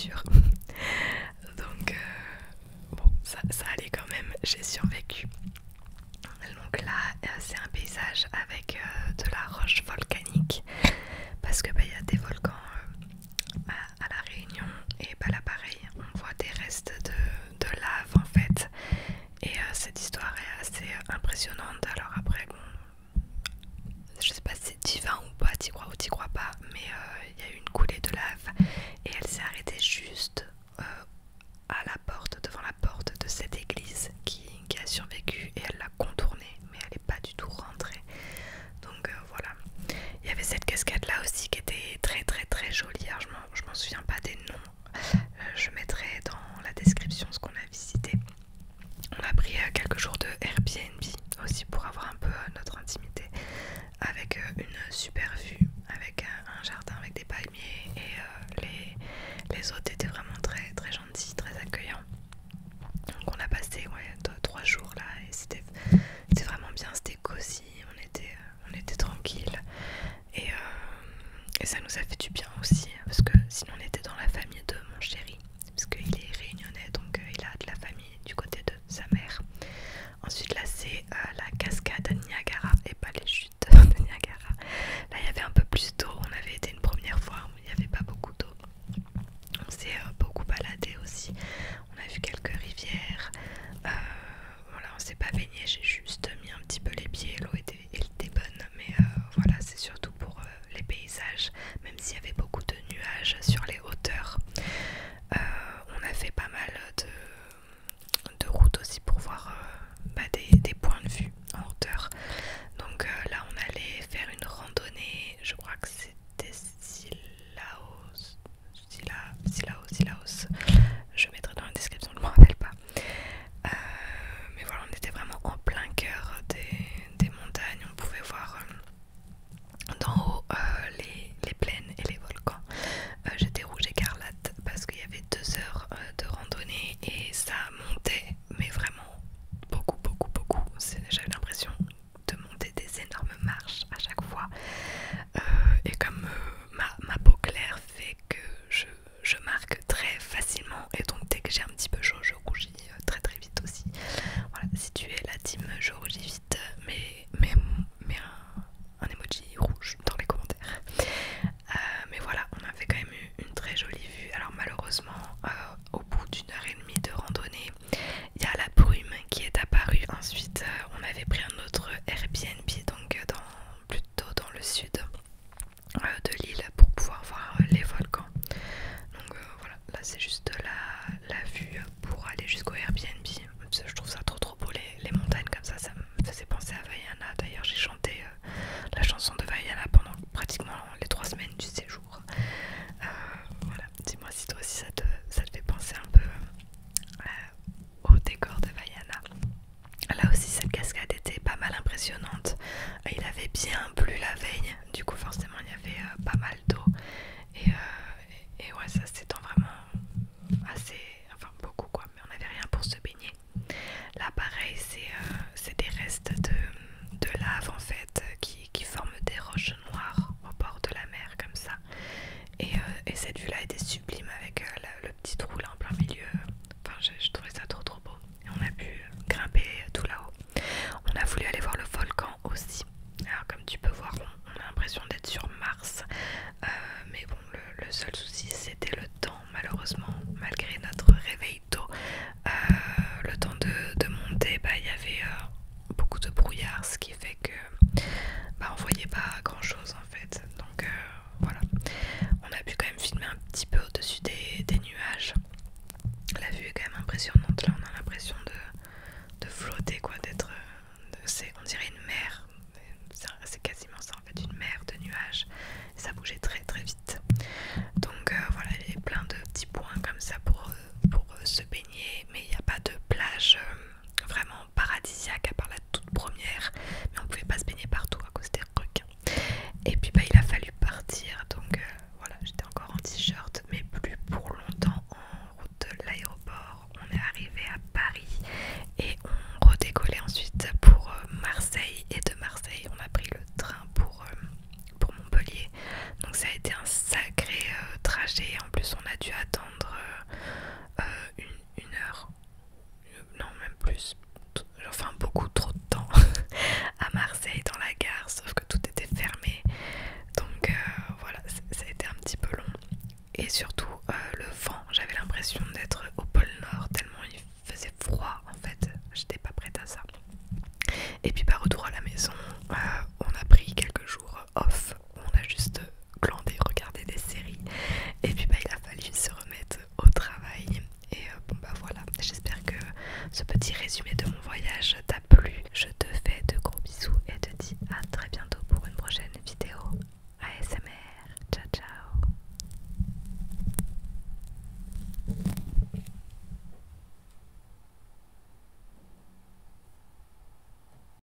sûr. Donc bon, ça allait quand même, j'ai survécu. Donc là, c'est un paysage avec de la roche volcanique parce que il y a des volcans à La Réunion et là pareil, on voit des restes de lave en fait. Et cette histoire est assez impressionnante. Alors après, bon, je sais pas si c'est divin ou pas, t'y crois ou t'y crois pas, mais il y a eu une coulée de lave et elle s'est arrêtée juste à la porte, devant la porte de cette église qui a survécu, et elle l'a contournée, mais elle n'est pas du tout rentrée. Donc voilà. Il y avait cette cascade là aussi qui était très très très jolie. Alors je m'en souviens pas des noms. Je mettrai dans la description ce qu'on a visité. On a pris quelques jours de Airbnb aussi pour avoir un peu notre intimité, avec une super vue, avec un jardin avec des palmiers, et les hôtes étaient vraiment très très gentils, très accueillants. Donc on a passé 3 jours là et c'était vraiment bien, c'était cosy, on était tranquille, et ça nous a fait du bien aussi parce que sinon on était dans la famille de mon chéri parce qu'il est réunionnais, donc il a de la famille du côté de sa mère. Ensuite là c'est la cascade Niagara et pas les chutes de Niagara. Là il y avait un peu plus d'eau, on avait été une première fois où il n'y avait pas beaucoup d'eau. On s'est beaucoup baladé aussi, on a vu quelques rivières. Voilà, on s'est pas baigné, j'ai juste mis un petit peu les pieds, l'eau était bonne, mais voilà, c'est surtout pour les paysages, même s'il y avait beaucoup de nuages sur les hauteurs. On a fait pas mal de routes aussi pour voir des points de vue en hauteur. Donc là on allait faire une randonnée, je crois que c'était Silaos. Je mettrai dans la description, je ne me rappelle pas. Mais voilà, on était vraiment en plein cœur des montagnes. On pouvait voir d'en haut les plaines et les volcans. J'étais rouge écarlate parce qu'il y avait 2 heures de randonnée et ça montait, mais vraiment beaucoup. J'avais l'impression de monter des énormes marches à chaque fois. Et comme ma peau claire fait que je marque très facilement, et donc dès que j'ai un petit peu chaud je rougis très très vite aussi. Voilà, si tu es la team je rougis vite, mais un emoji rouge dans les commentaires. Mais voilà, on a fait quand même une très jolie vue. Alors malheureusement au bout d'1 heure et demie de randonnée, il y a la brume qui est apparue. Ensuite on avait pris un autre Airbnb, donc plutôt dans le sud de l'île, pour pouvoir voir les volcans. Donc voilà, là c'est juste